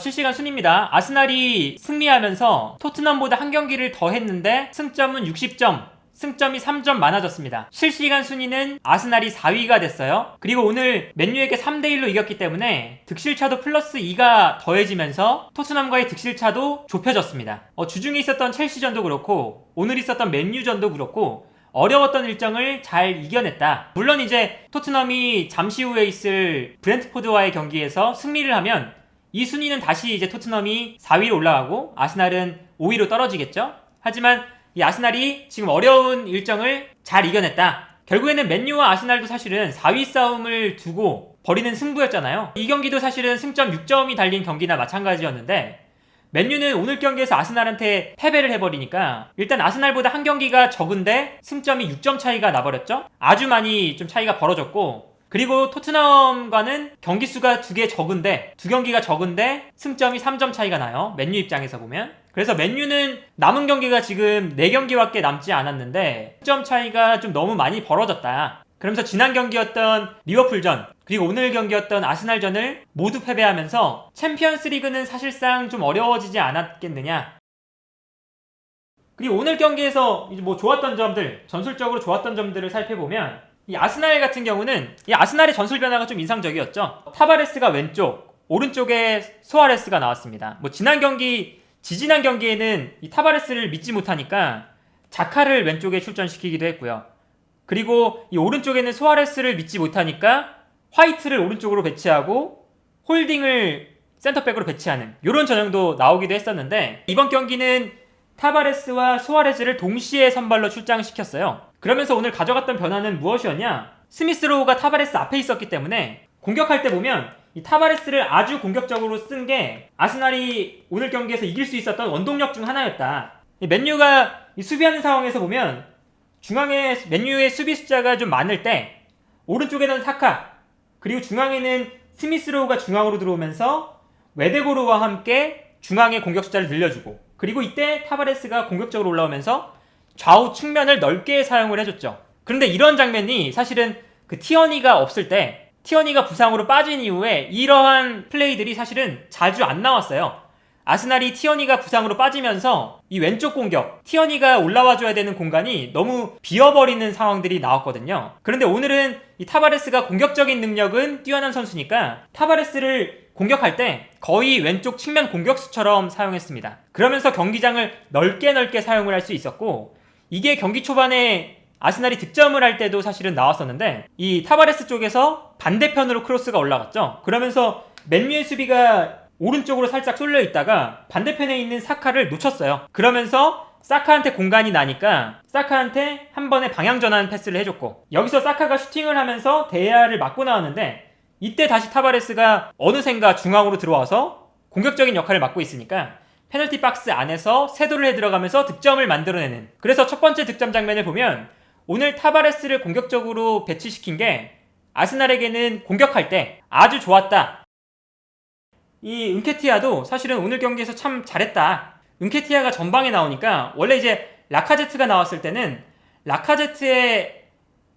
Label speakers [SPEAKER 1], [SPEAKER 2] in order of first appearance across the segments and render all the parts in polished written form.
[SPEAKER 1] 실시간 순위입니다. 아스날이 승리하면서 토트넘보다 한 경기를 더 했는데 승점은 60점, 승점이 3점 많아졌습니다. 실시간 순위는 아스날이 4위가 됐어요. 그리고 오늘 맨유에게 3대1로 이겼기 때문에 득실차도 플러스 2가 더해지면서 토트넘과의 득실차도 좁혀졌습니다. 주중에 있었던 첼시전도 그렇고 오늘 있었던 맨유전도 그렇고 어려웠던 일정을 잘 이겨냈다. 물론 이제 토트넘이 잠시 후에 있을 브렌트포드와의 경기에서 승리를 하면 이 순위는 다시 이제 토트넘이 4위로 올라가고 아스날은 5위로 떨어지겠죠. 하지만 이 아스날이 지금 어려운 일정을 잘 이겨냈다. 결국에는 맨유와 아스날도 사실은 4위 싸움을 두고 벌이는 승부였잖아요. 이 경기도 사실은 승점 6점이 달린 경기나 마찬가지였는데 맨유는 오늘 경기에서 아스날한테 패배를 해버리니까 일단 아스날보다 한 경기가 적은데 승점이 6점 차이가 나버렸죠. 아주 많이 좀 차이가 벌어졌고, 그리고 토트넘과는 경기수가 2개 적은데, 2경기가 적은데 승점이 3점 차이가 나요. 맨유 입장에서 보면. 그래서 맨유는 남은 경기가 지금 4경기밖에 남지 않았는데 승점 차이가 좀 너무 많이 벌어졌다. 그러면서 지난 경기였던 리버풀전, 그리고 오늘 경기였던 아스날전을 모두 패배하면서 챔피언스 리그는 사실상 좀 어려워지지 않았겠느냐. 그리고 오늘 경기에서 이제 좋았던 점들, 전술적으로 좋았던 점들을 살펴보면 이 아스날 같은 경우는 이 아스날의 전술 변화가 좀 인상적이었죠. 타바레스가 왼쪽, 오른쪽에 소아레스가 나왔습니다. 지지난 경기에는 이 타바레스를 믿지 못하니까 자카를 왼쪽에 출전시키기도 했고요. 그리고 이 오른쪽에는 소아레스를 믿지 못하니까 화이트를 오른쪽으로 배치하고 홀딩을 센터백으로 배치하는 이런 전형도 나오기도 했었는데, 이번 경기는 타바레스와 소아레스를 동시에 선발로 출장시켰어요. 그러면서 오늘 가져갔던 변화는 무엇이었냐? 스미스로우가 타바레스 앞에 있었기 때문에 공격할 때 보면 이 타바레스를 아주 공격적으로 쓴 게 아스날이 오늘 경기에서 이길 수 있었던 원동력 중 하나였다. 맨유가 수비하는 상황에서 보면 중앙에 맨유의 수비 숫자가 좀 많을 때 오른쪽에는 사카, 그리고 중앙에는 스미스로우가 중앙으로 들어오면서 웨데고르와 함께 중앙의 공격 숫자를 늘려주고, 그리고 이때 타바레스가 공격적으로 올라오면서 좌우 측면을 넓게 사용을 해줬죠. 그런데 이런 장면이 사실은 그 티어니가 없을 때, 티어니가 부상으로 빠진 이후에 이러한 플레이들이 사실은 자주 안 나왔어요. 아스날이 티어니가 부상으로 빠지면서 이 왼쪽 공격, 티어니가 올라와줘야 되는 공간이 너무 비어버리는 상황들이 나왔거든요. 그런데 오늘은 이 타바레스가 공격적인 능력은 뛰어난 선수니까 타바레스를 공격할 때 거의 왼쪽 측면 공격수처럼 사용했습니다. 그러면서 경기장을 넓게 사용을 할 수 있었고, 이게 경기 초반에 아스날이 득점을 할 때도 사실은 나왔었는데 이 타바레스 쪽에서 반대편으로 크로스가 올라갔죠. 그러면서 맨유의 수비가 오른쪽으로 살짝 쏠려 있다가 반대편에 있는 사카를 놓쳤어요. 그러면서 사카한테 공간이 나니까 사카한테 한 번에 방향 전환 패스를 해줬고, 여기서 사카가 슈팅을 하면서 데야를 맞고 나왔는데 이때 다시 타바레스가 어느샌가 중앙으로 들어와서 공격적인 역할을 맡고 있으니까 페널티 박스 안에서 세도를 해 들어가면서 득점을 만들어내는, 그래서 첫 번째 득점 장면을 보면 오늘 타바레스를 공격적으로 배치시킨 게 아스날에게는 공격할 때 아주 좋았다. 이 은케티아도 사실은 오늘 경기에서 참 잘했다. 은케티아가 전방에 나오니까 원래 이제 라카제트가 나왔을 때는 라카제트의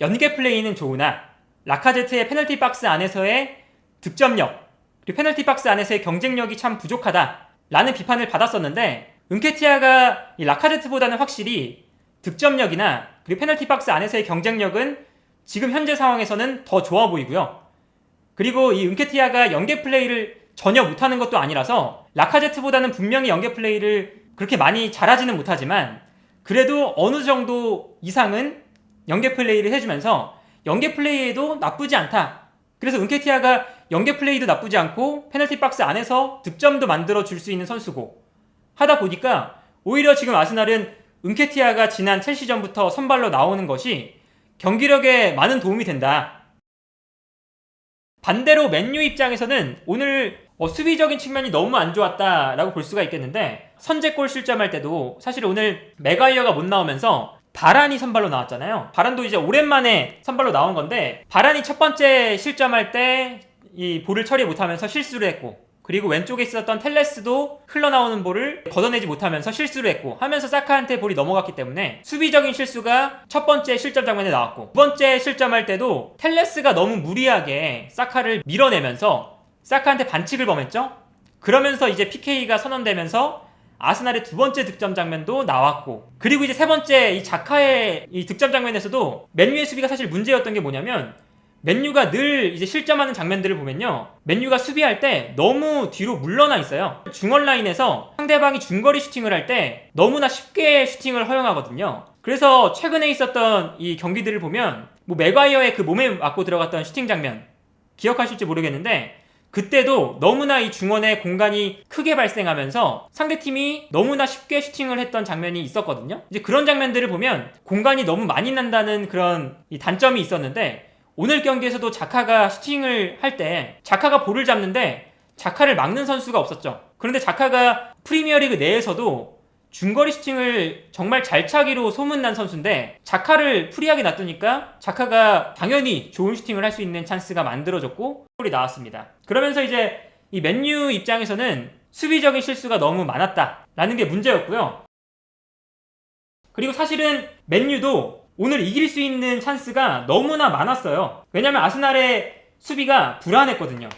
[SPEAKER 1] 연계 플레이는 좋으나 라카제트의 페널티 박스 안에서의 득점력, 그리고 페널티 박스 안에서의 경쟁력이 참 부족하다 라는 비판을 받았었는데, 은케티아가 이 라카제트보다는 확실히 득점력이나 그리고 페널티 박스 안에서의 경쟁력은 지금 현재 상황에서는 더 좋아 보이고요. 그리고 이 은케티아가 연계 플레이를 전혀 못하는 것도 아니라서 라카제트보다는 분명히 연계 플레이를 그렇게 많이 잘하지는 못하지만 그래도 어느 정도 이상은 연계 플레이를 해주면서 연계 플레이에도 나쁘지 않다. 그래서 은케티아가 연계 플레이도 나쁘지 않고 페널티 박스 안에서 득점도 만들어 줄 수 있는 선수고 하다 보니까 오히려 지금 아스날은 은케티아가 지난 첼시전부터 선발로 나오는 것이 경기력에 많은 도움이 된다. 반대로 맨유 입장에서는 오늘 수비적인 측면이 너무 안 좋았다라고 볼 수가 있겠는데, 선제골 실점할 때도 사실 오늘 맥과이어가 못 나오면서 바란이 선발로 나왔잖아요. 바란도 이제 오랜만에 선발로 나온 건데 바란이 첫 번째 실점할 때 이 볼을 처리 못하면서 실수를 했고, 그리고 왼쪽에 있었던 텔레스도 흘러나오는 볼을 걷어내지 못하면서 실수를 했고 하면서 사카한테 볼이 넘어갔기 때문에 수비적인 실수가 첫 번째 실점 장면에 나왔고, 두 번째 실점할 때도 텔레스가 너무 무리하게 사카를 밀어내면서 사카한테 반칙을 범했죠. 그러면서 이제 PK가 선언되면서 아스날의 두 번째 득점 장면도 나왔고, 그리고 이제 세 번째 이 자카의 이 득점 장면에서도 맨유의 수비가 사실 문제였던 게 뭐냐면, 맨유가 늘 이제 실점하는 장면들을 보면요, 맨유가 수비할 때 너무 뒤로 물러나 있어요. 중원 라인에서 상대방이 중거리 슈팅을 할 때 너무나 쉽게 슈팅을 허용하거든요. 그래서 최근에 있었던 이 경기들을 보면 뭐 맥과이어의 그 몸에 맞고 들어갔던 슈팅 장면 기억하실지 모르겠는데, 그때도 너무나 이 중원에 공간이 크게 발생하면서 상대팀이 너무나 쉽게 슈팅을 했던 장면이 있었거든요. 이제 그런 장면들을 보면 공간이 너무 많이 난다는 그런 이 단점이 있었는데, 오늘 경기에서도 자카가 슈팅을 할 때 자카가 볼을 잡는데 자카를 막는 선수가 없었죠. 그런데 자카가 프리미어리그 내에서도 중거리 슈팅을 정말 잘 차기로 소문난 선수인데, 자카를 프리하게 놔두니까 자카가 당연히 좋은 슈팅을 할 수 있는 찬스가 만들어졌고 골이 나왔습니다. 그러면서 이제 이 맨유 입장에서는 수비적인 실수가 너무 많았다라는 게 문제였고요. 그리고 사실은 맨유도 오늘 이길 수 있는 찬스가 너무나 많았어요. 왜냐면 아스날의 수비가 불안했거든요.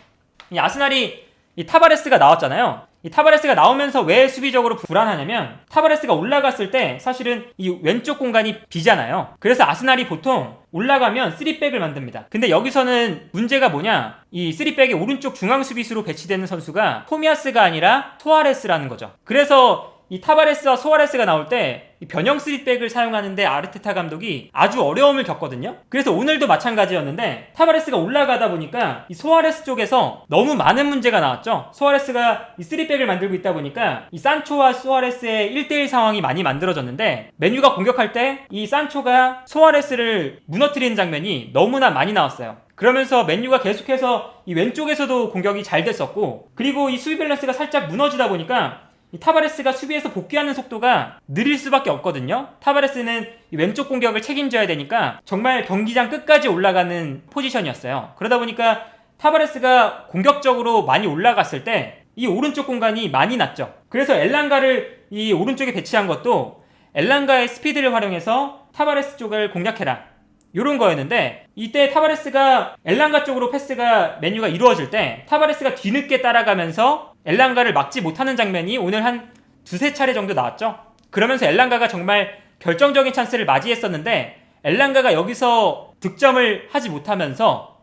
[SPEAKER 1] 이 아스날이 이 타바레스가 나왔잖아요. 이 타바레스가 나오면서 왜 수비적으로 불안하냐면, 타바레스가 올라갔을 때 사실은 이 왼쪽 공간이 비잖아요. 그래서 아스날이 보통 올라가면 3백을 만듭니다. 근데 여기서는 문제가 뭐냐, 이 3백의 오른쪽 중앙 수비수로 배치되는 선수가 토미아스가 아니라 소아레스라는 거죠. 그래서 이 타바레스와 소아레스가 나올 때 이 변형 3백을 사용하는데 아르테타 감독이 아주 어려움을 겪거든요. 그래서 오늘도 마찬가지였는데, 타바레스가 올라가다 보니까 이 소아레스 쪽에서 너무 많은 문제가 나왔죠. 소아레스가 이 3백을 만들고 있다 보니까 이 산초와 소아레스의 1대1 상황이 많이 만들어졌는데, 맨유가 공격할 때 이 산초가 소아레스를 무너뜨리는 장면이 너무나 많이 나왔어요. 그러면서 맨유가 계속해서 이 왼쪽에서도 공격이 잘 됐었고, 그리고 이 수비 밸런스가 살짝 무너지다 보니까 이 타바레스가 수비에서 복귀하는 속도가 느릴 수밖에 없거든요. 타바레스는 이 왼쪽 공격을 책임져야 되니까 정말 경기장 끝까지 올라가는 포지션이었어요. 그러다 보니까 타바레스가 공격적으로 많이 올라갔을 때 이 오른쪽 공간이 많이 났죠. 그래서 엘랑가를 이 오른쪽에 배치한 것도 엘랑가의 스피드를 활용해서 타바레스 쪽을 공략해라, 요런 거였는데, 이때 타바레스가 엘랑가 쪽으로 패스가 맨유가 이루어질 때 타바레스가 뒤늦게 따라가면서 엘랑가를 막지 못하는 장면이 오늘 한 두세 차례 정도 나왔죠. 그러면서 엘랑가가 정말 결정적인 찬스를 맞이했었는데, 엘랑가가 여기서 득점을 하지 못하면서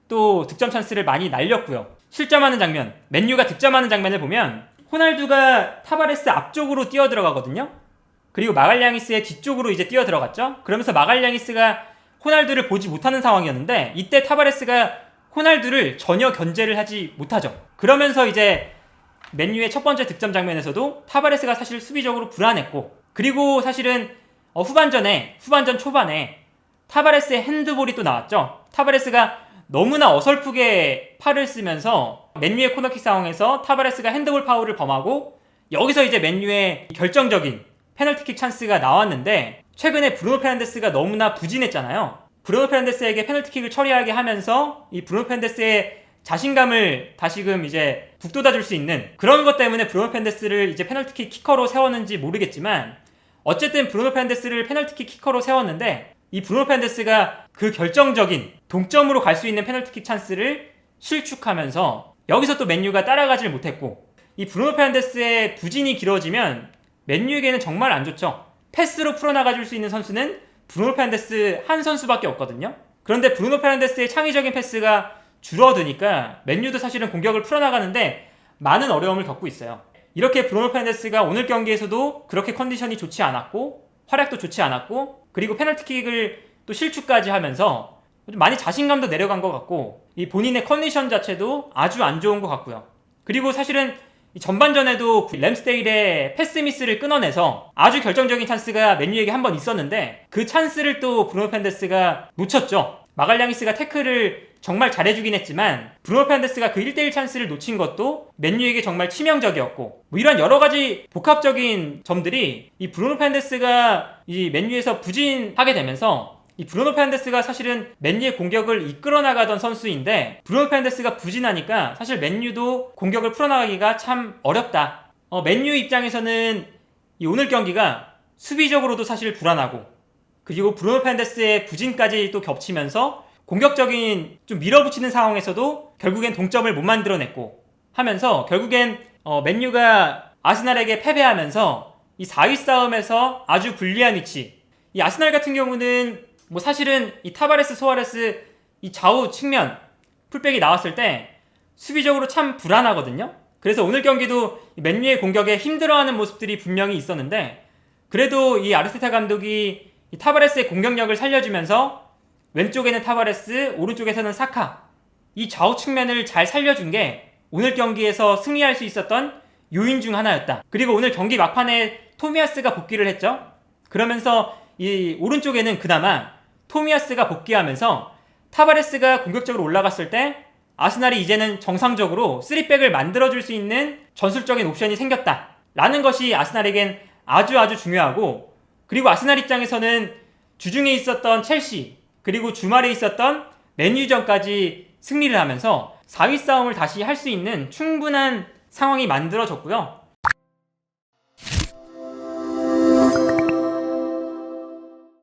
[SPEAKER 1] 또 득점 찬스를 많이 날렸고요. 실점하는 장면, 맨유가 득점하는 장면을 보면 호날두가 타바레스 앞쪽으로 뛰어 들어가거든요. 그리고 마갈량이스의 뒤쪽으로 이제 뛰어 들어갔죠. 그러면서 마갈량이스가 호날두를 보지 못하는 상황이었는데, 이때 타바레스가 호날두를 전혀 견제를 하지 못하죠. 그러면서 이제 맨유의 첫 번째 득점 장면에서도 타바레스가 사실 수비적으로 불안했고, 그리고 사실은 후반전 초반에 타바레스의 핸드볼이 또 나왔죠. 타바레스가 너무나 어설프게 팔을 쓰면서 맨유의 코너킥 상황에서 타바레스가 핸드볼 파울을 범하고, 여기서 이제 맨유의 결정적인 페널티킥 찬스가 나왔는데, 최근에 브루노 페르난데스가 너무나 부진했잖아요. 브루노 페르난데스에게 페널티킥을 처리하게 하면서 이 브루노 페르난데스의 자신감을 다시금 이제 북돋아줄 수 있는 그런 것 때문에 브루노 페르난데스를 이제 페널티킥 키커로 세웠는지 모르겠지만, 어쨌든 브루노 페르난데스를 페널티킥 키커로 세웠는데, 이 브루노 페르난데스가 그 결정적인 동점으로 갈 수 있는 페널티킥 찬스를 실축하면서 여기서 또 맨유가 따라가질 못했고, 이 브루노 페르난데스의 부진이 길어지면 맨유에게는 정말 안 좋죠. 패스로 풀어나가줄 수 있는 선수는 브루노 페르난데스 한 선수밖에 없거든요. 그런데 브루노 페르난데스의 창의적인 패스가 줄어드니까 맨유도 사실은 공격을 풀어나가는데 많은 어려움을 겪고 있어요. 이렇게 브루노 페르난데스가 오늘 경기에서도 그렇게 컨디션이 좋지 않았고, 활약도 좋지 않았고, 그리고 페널티킥을 또 실축까지 하면서 좀 많이 자신감도 내려간 것 같고, 이 본인의 컨디션 자체도 아주 안 좋은 것 같고요. 그리고 사실은 전반전에도 램스데일의 패스 미스를 끊어내서 아주 결정적인 찬스가 맨유에게 한 번 있었는데, 그 찬스를 또 브루노 페르난데스가 놓쳤죠. 마갈량이스가 태클을 정말 잘해주긴 했지만 브루노 페르난데스가 그 1대1 찬스를 놓친 것도 맨유에게 정말 치명적이었고, 뭐 이런 여러가지 복합적인 점들이 이 브루노 페르난데스가 이 맨유에서 부진하게 되면서, 이 브루노 페르난데스가 사실은 맨유의 공격을 이끌어 나가던 선수인데, 브루노 페르난데스가 부진하니까 사실 맨유도 공격을 풀어나가기가 참 어렵다. 맨유 입장에서는 이 오늘 경기가 수비적으로도 사실 불안하고, 그리고 브루노 페르난데스의 부진까지 또 겹치면서 공격적인 좀 밀어붙이는 상황에서도 결국엔 동점을 못 만들어냈고, 하면서 결국엔 맨유가 아스날에게 패배하면서 이 4위 싸움에서 아주 불리한 위치. 이 아스날 같은 경우는 뭐 사실은 이 타바레스, 소아레스 이 좌우 측면 풀백이 나왔을 때 수비적으로 참 불안하거든요. 그래서 오늘 경기도 맨유의 공격에 힘들어하는 모습들이 분명히 있었는데 그래도 이 아르테타 감독이 이 타바레스의 공격력을 살려주면서 왼쪽에는 타바레스, 오른쪽에서는 사카 이 좌우 측면을 잘 살려준 게 오늘 경기에서 승리할 수 있었던 요인 중 하나였다. 그리고 오늘 경기 막판에 토미야스가 복귀를 했죠. 그러면서 이 오른쪽에는 그나마 토미야스가 복귀하면서 타바레스가 공격적으로 올라갔을 때 아스날이 이제는 정상적으로 3백을 만들어줄 수 있는 전술적인 옵션이 생겼다 라는 것이 아스날에겐 아주 중요하고, 그리고 아스날 입장에서는 주중에 있었던 첼시 그리고 주말에 있었던 맨유전까지 승리를 하면서 4위 싸움을 다시 할 수 있는 충분한 상황이 만들어졌고요.